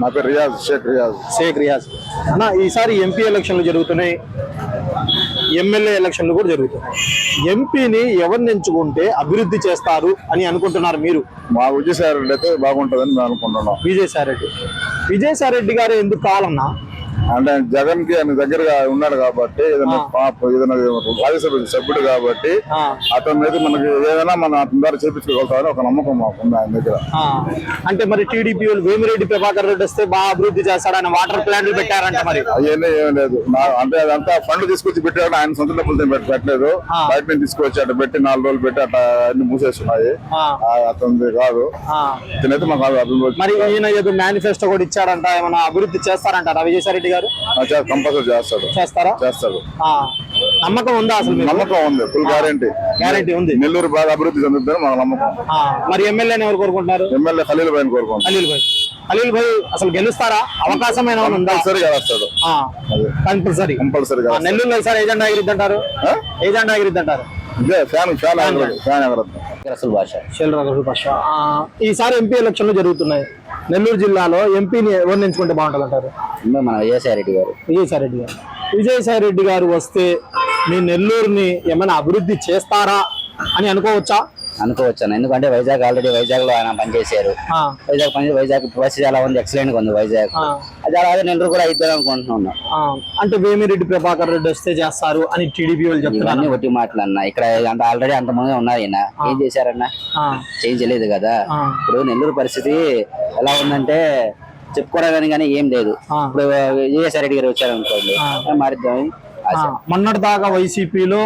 నా పేరు రియాజ్, షేక్ రియాజ్ అన్న. ఈసారి ఎంపీ ఎలక్షన్లు జరుగుతున్నాయి, ఎమ్మెల్యే ఎలక్షన్లు కూడా జరుగుతున్నాయి. ఎంపీని ఎవరిని ఎంచుకుంటే అభివృద్ధి చేస్తారు అని అనుకుంటున్నారు మీరు? మా విజయసాయి రెడ్డి అయితే బాగుంటుందని మేము అనుకుంటున్నాం. విజయసాయి రెడ్డి గారు ఎందుకు కావాలన్నా? అంటే జగన్ కి ఆయన దగ్గరగా ఉన్నాడు కాబట్టి, ఏదైనా రాజ్యసభ సభ్యుడు కాబట్టి అతని మీద మనకి ఏదైనా మనం అతని ద్వారా చేపించుకోగలుగుతామని ఒక నమ్మకం మాకుంది ఆయన దగ్గర. అంటే మరి టీడీపీ వాళ్ళు వేమిరెడ్డి ప్రభాకర్ రెడ్డి వస్తే బాగా అభివృద్ధి చేస్తాడు, ఆయన వాటర్ ప్లాంట్లు పెట్టారంట. మరి అవన్నీ ఏం లేదు, అంటే అదంతా ఫండ్ తీసుకొచ్చి పెట్టాడు, ఆయన సొంత డబ్బులతో పెట్టలేదు. బయట నుంచి తీసుకొచ్చి అట్లా పెట్టి 4 రోజులు పెట్టి అట్లా అన్ని మూసేస్తున్నాయి. అతనిది కాదు, ఇతనైతే మాకు అభివృద్ధి. మరి ఈయన ఏదో మేనిఫెస్టో కూడా ఇచ్చాడంట, ఏమైనా అభివృద్ధి చేస్తారంటారా విజయసాయి రెడ్డి గారు? కంపల్సరీ చేస్తాడు. నమ్మకం ఉందా అసలు? నమ్మకం ఉంది, ఫుల్ గ్యారెంటీ ఉంది. నెల్లూరు బాగా అభివృద్ధి చెందుతుందని మాకు నమ్మకం. మరి ఎమ్మెల్యేని ఎవరు కోరుకుంటున్నారు? ఎమ్మెల్యే ఖలీల్ భాయ్ కోరుకుంటున్నారు. ఖలీల్ భాయ్ అసలు గెలుస్తారా? అవకాశం ఏమైనా ఉందా? కంపల్సరీ. నెల్లూరులో ఈసారి ఏజెండా ఎగిరిద్ది అంటారు? ఈసారి ఎంపీ ఎలక్షన్లు జరుగుతున్నాయి. నెల్లూరు జిల్లాలో ఎంపీని ఎవరిని ఎంచుకుంటే బాగుంటుంది అంటారు? మన విజయసాయి రెడ్డి గారు వస్తే మీ నెల్లూరుని ఏమైనా అభివృద్ధి చేస్తారా అని అనుకోవచ్చా? అనుకోవచ్చాను, ఎందుకంటే వైజాగ్ ఆల్రెడీ వైజాగ్ లో ఆయన పనిచేశారు. వైజాగ్ పరిస్థితి ఎలా ఉంది, ఎక్సలెంట్ గా ఉంది వైజాగ్. అది అలాగే నెల్లూరు కూడా అయిద్దాం అనుకుంటున్నాను. అంటే వేమిరెడ్డి ప్రభాకర్ రెడ్డి వస్తే చేస్తారు అని టీడీపీ వాళ్ళు చెప్తున్నారు. అన్ని ఒట్టి మాటలు అన్న. ఇక్కడ ఆల్రెడీ అంతమంది ఉన్నారు, ఈయన ఏం చేశారన్నా? చేయలేదు కదా. ఇప్పుడు నెల్లూరు పరిస్థితి ఎలా ఉందంటే చెప్పుకోవడానికి కానీ ఏం లేదు. ఇప్పుడు విజయసాయి రెడ్డి గారు వచ్చారనుకోండి, మారిద్దాం. మొన్నటి దాకా వైసీపీలో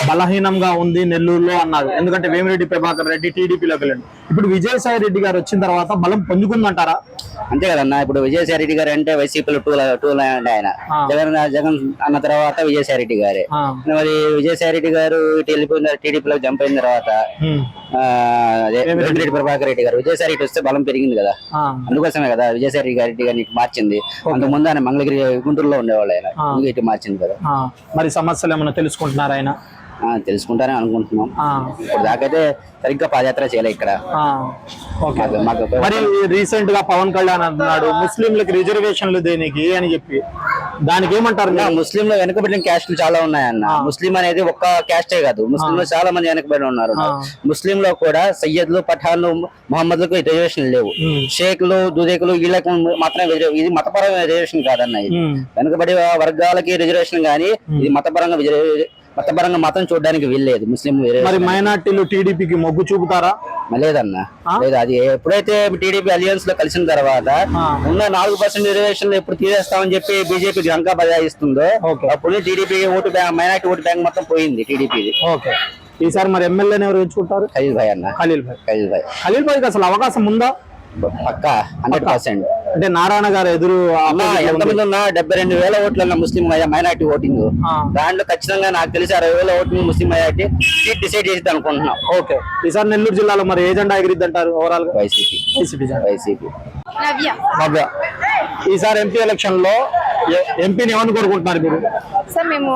బలహీనంగా ఉంది నెల్లూరులో అన్నారు, ఎందుకంటే వేమిరెడ్డి ప్రభాకర్ రెడ్డి టీడీపీలోకి వెళ్ళండి. ఇప్పుడు విజయసాయి రెడ్డి గారు వచ్చిన తర్వాత బలం పొందుకుందంటారా? అంతే కదన్నా. ఇప్పుడు విజయసాయి రెడ్డి గారు అంటే వైసీపీలో టూ అంటే ఆయన జగన్ అన్న తర్వాత విజయసాయి రెడ్డి గారే. మరి విజయసాయి రెడ్డి గారు ఇటు వెళ్ళిపోయిన టీడీపీలో జంప్ అయిన తర్వాత వేమిరెడ్డి ప్రభాకర్ రెడ్డి గారు విజయసాయి రెడ్డి వస్తే బలం పెరిగింది కదా. అందుకోసమే కదా విజయసాయి రెడ్డి గారికి మార్చింది. అంతకుముందు ఆయన మంగళగిరి గుంటూరులో ఉండేవాళ్ళు, ఆయన ఇటు మార్చింది కదా. మరి సమస్యలు ఏమైనా తెలుసుకుంటున్నారా ఆయన? తెలుసుకుంటారని అనుకుంటున్నాం. ఇప్పుడు దాకైతే సరిగ్గా పాదయాత్ర చేయలే ఇక్కడ. మరి రీసెంట్ గా పవన్ కళ్యాణ్ అంటున్నాడు ముస్లింలకు రిజర్వేషన్లు దేనికి అని చెప్పి, దానికి ఏమంటారు? ముస్లింలో వెనకబడిన క్యాస్టులు చాలా ఉన్నాయన్న. ముస్లిం అనేది ఒక్క క్యాస్టే కాదు, ముస్లింలో చాలా మంది వెనకబడి ఉన్నారు. ముస్లింలో కూడా సయ్యద్లు, పఠాన్లు, మహమ్మద్లకు రిజర్వేషన్ లేవు. షేక్లు, దుదేకులు వీళ్ళకి మాత్రమే. ఇది మతపరమైన రిజర్వేషన్ కాదన్న. ఇది వెనకబడి వర్గాలకి రిజర్వేషన్ గానీ ఇది మతపరంగా మతం చూడడానికి వీల్లేదు. ముస్లిం మరి మైనార్టీలు టీడీపీకి మొగ్గు చూపుతారా? లేదన్నా, లేదు. అది ఎప్పుడైతే టీడీపీ అలియన్స్ లో కలిసిన తర్వాత ఉన్న 4% రిజర్వేషన్ ఎప్పుడు తీసేస్తామని చెప్పి బీజేపీ గంకా బజాయిస్తుందో అప్పుడు TDP vote bank, minority vote bank మొత్తం పోయింది టీడీపీది. ఈసారి మరి ఎమ్మెల్యేని ఎవరు ఎంచుకుంటారు? ఖలీల్ భాయ్ అన్న. ఖలీల్ భాయ్కి అసలు అవకాశం ఉందా? పక్కా 100%. అంటే నారాయణ గారు ఎదురు ఎంతమంది ఉన్నా 72,000 ఓట్లు అన్న ముస్లిం మైనార్టీ ఓటింగ్. దాంట్లో ఖచ్చితంగా నాకు తెలిసి 60,000 ఓటింగ్ ముస్లిం మైనార్టీ సీట్ డిసైడ్ చేసి అనుకుంటున్నాం. ఈసారి నెల్లూరు జిల్లాలో మరి ఏ జెండా ఎగిరిద్ది అంటారు? ఓవరాల్ గా వైసీపీ. నవ్య, ఈసారి ఎంపీ ఎలక్షన్ లో ఎంపీని ఏమని కోరుకుంటున్నారు మీరు? సార్ మేము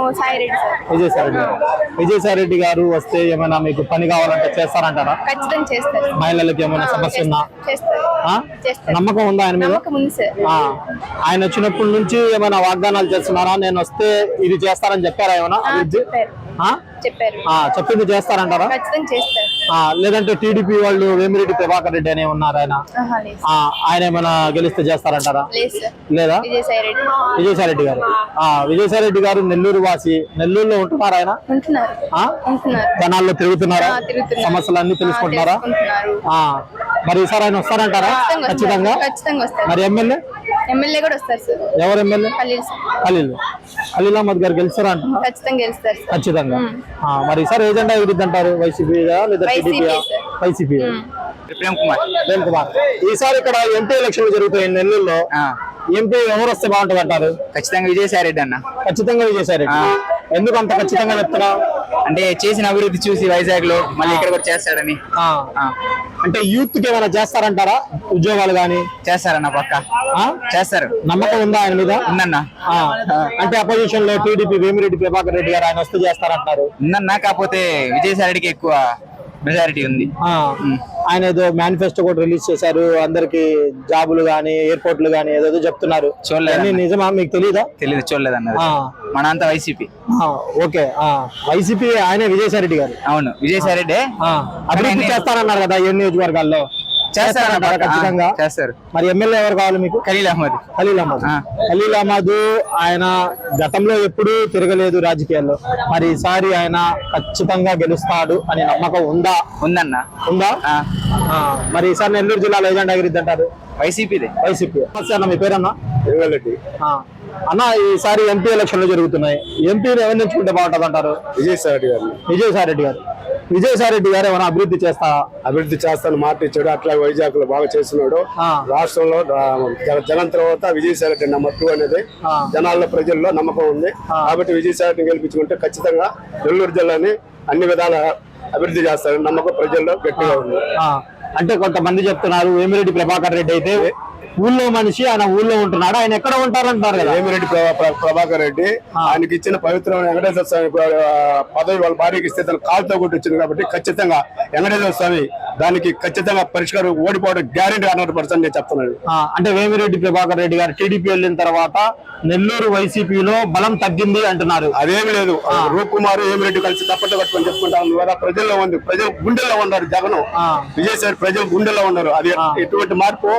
విజయసాయి రెడ్డి గారు వస్తే ఏమైనా మీకు పని కావాలంటే చేస్తారంటారా? ఖచ్చితంగా చేస్తారు. మహిళలకు ఏమైనా సమస్య ఉందా? నమ్మకం ఉందా ఆయన మీద? ఆయన వచ్చినప్పటి నుంచి ఏమైనా వాగ్దానాలు చేస్తున్నారా? నేను వస్తే ఇది చేస్తారని చెప్పారా? ఏమైనా చెప్పింది చేస్తారంటారా? లేదంటే టీడీపీ వాళ్ళు వేమిరెడ్డి ప్రభాకర్ రెడ్డి అనే ఉన్నారు, ఆయన ఏమైనా గెలిస్తే చేస్తారంటారా? లేదా? విజయసాయి రెడ్డి గారు. విజయసాయి రెడ్డి గారు నెల్లూరు వాసి, నెల్లూరులో ఉంటున్నారా? ఆయన జనాల్లో తిరుగుతున్నారా? సమస్యలు అన్ని తెలుసుకుంటున్నారా? మరి ఈసారి ఆయన వస్తారంటారా? ఖచ్చితంగా. మరి ఎమ్మెల్యే కూడా వస్తారు సార్. ఎవరు ఎమ్మెల్యే? ఖలీల్ అహ్మద్ గారు గెలుస్తారా? ఖచ్చితంగా. మరి ఈసారి ఏజెండా ఎగిరిద్ది అంటారు? వైసీపీ లేదా టీడీపీ? వైసీపీ. ప్రేమ్ కుమార్. ఈసారి ఇక్కడ ఎంపీ ఎలక్షన్లు జరుగుతాయి నెల్లూరులో. ఎంపీ ఎవరు వస్తే బాగుంటుంది అంటారు? ఖచ్చితంగా విజయసాయి రెడ్డి అన్న. ఖచ్చితంగా విజయసాయి రెడ్డి. ఎందుకు అంత ఖచ్చితంగా చెప్తున్నావు? అంటే చేసిన అభివృద్ధి చూసి వైజాగ్ లో మళ్ళీ ఇక్కడ కూడా చేస్తాడని. అంటే యూత్ కి ఏమైనా చేస్తారంటారా? ఉద్యోగాలు గానీ చేస్తారన్న? పక్క చేస్తారు. నమ్మకం ఉందా ఆయన మీద? ఉందన్న. అంటే అపోజిషన్ లో టీడీపీ వేమిరెడ్డి ప్రభాకర్ రెడ్డి గారు ఆయన వస్తే చేస్తారంటారు? ఉందన్న. కాకపోతే విజయసాయి రెడ్డికి ఎక్కువ మెజారిటీ ఉంది. ఆయన ఏదో మేనిఫెస్టో కూడా రిలీజ్ చేశారు, అందరికి జాబులు గానీ ఎయిర్పోర్ట్లు గానీ ఏదో చెప్తున్నారు. చూడలేదు. నిజమా? మీకు తెలీదా? తెలియదు, చూడలేదు అన్నది. మన అంతా వైసీపీ. ఓకే, వైసీపీ ఆయనే విజయసాయి రెడ్డి గారు. అవును, విజయసాయి రెడ్డి అభివృద్ధి చేస్తారన్నారు కదా ఏ నియోజకవర్గాల్లో? చేస్తారంటారా? ఖచ్చితంగా చేస్తారు. మరి ఎమ్మెల్యే ఎవరు కావాలి మీకు? ఖలీల్ అహ్మద్. ఖలీల్ అహ్మద్ ఆయన గతంలో ఎప్పుడూ తిరగలేదు రాజకీయాల్లో, మరి ఈసారి ఆయన ఖచ్చితంగా గెలుస్తాడు అని నమ్మకం ఉందా? ఉందన్న. ఉందా? మరి ఈసారి నెల్లూరు జిల్లాలో ఏజెండా ఎగిరిద్ది అంటారు? వైసీపీ. నమస్తే అన్న, మీ పేరన్నా? రంగారెడ్డి. అన్న, ఈసారి ఎంపీ ఎలక్షన్లు జరుగుతున్నాయి, ఎంపీని ఎవరు ఎంచుకుంటే బాగుంటది అంటారు? విజయసాయి రెడ్డి గారు. విజయసాయి రెడ్డి గారు. విజయసాయి రెడ్డి గారు ఏమైనా అభివృద్ధి అభివృద్ధి చేస్తాను మాట ఇచ్చాడు. అట్లా వైజాగ్ లో బాగా చేస్తున్నాడు. రాష్ట్రంలో జగన్ తర్వాత విజయసాయి రెడ్డి నెంబర్ 2 అనేది జనాల్లో ప్రజల్లో నమ్మకం ఉంది. కాబట్టి విజయసాయి రెడ్డిని గెలిపించుకుంటే ఖచ్చితంగా నెల్లూరు జిల్లాని అన్ని విధాల అభివృద్ధి చేస్తారని నమ్మకం ప్రజల్లో గట్టిగా ఉంది. అంటే కొంతమంది చెప్తున్నారు వేమిరెడ్డి ప్రభాకర్ రెడ్డి అయితే ఊళ్ళో మనిషి, ఆయన ఊళ్ళో ఉంటున్నాడు, ఆయన ఎక్కడ ఉంటారంటారు కదా. వేమిరెడ్డి ప్రభాకర్ రెడ్డి ఆయనకి ఇచ్చిన పవిత్రమైన వెంకటేశ్వర స్వామి పదవి వాళ్ళ భార్యకి ఇస్తే తన కాలుతో కొట్టి వచ్చింది. కాబట్టి ఖచ్చితంగా వెంకటేశ్వర స్వామి దానికి ఖచ్చితంగా పరిష్కారం ఓడిపోవడం గ్యారెంటీ 100% నేను చెప్తున్నాను. అంటే వేమిరెడ్డి ప్రభాకర్ రెడ్డి గారు టీడీపీ వెళ్ళిన తర్వాత నెల్లూరు వైసీపీలో బలం తగ్గింది అంటున్నారు. అదేమి లేదు. రూప్ కుమార్ వేమిరెడ్డి కలిసి తప్పట్టు కట్టుకొని చెప్పుకుంటాం ద్వారా ప్రజల్లో ఉంది. ప్రజలు గుండెల్లో ఉన్నారు. జగన్ విజయసాయి ప్రజలు గుండెల్లో ఉన్నారు. అది ఎటువంటి మార్పు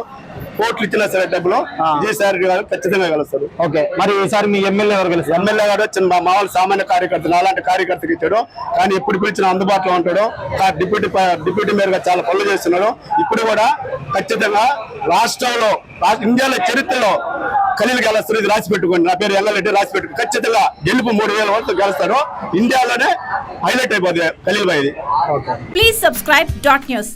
కోట్లు ఇచ్చినా సరే డబ్బులు విజయసాయి రెడ్డి గారు ఖచ్చితంగా కలుస్తారు. ఓకే, మరి ఈసారి మీ ఎమ్మెల్యే ఎవరు గెలుస్తారు? ఎమ్మెల్యే గారు వచ్చిన మా మామూలు సామాన్య కార్యకర్త నాలాంటి కార్యకర్తకి ఇచ్చాడు. కానీ ఎప్పుడు పిలిచిన అందుబాటులో ఉంటాడు. డిప్యూటీ మేయర్ గా చాలా పనులు చేస్తున్నాడు. ఇప్పుడు కూడా ఖచ్చితంగా రాష్ట్రంలో ఇండియాలో చరిత్రలో ఖలీల్ గెలుస్తారు. ఇది రాసి పెట్టుకోండి. నా పేరు ఎంగళరెడ్డి, రాసి పెట్టుకుని ఖచ్చితంగా గెలుపు 3000 వరకు గెలుస్తారు. ఇండియాలోనే హైలైట్ అయిపోతుంది ఖలీల్ బాయ్. Please subscribe .news.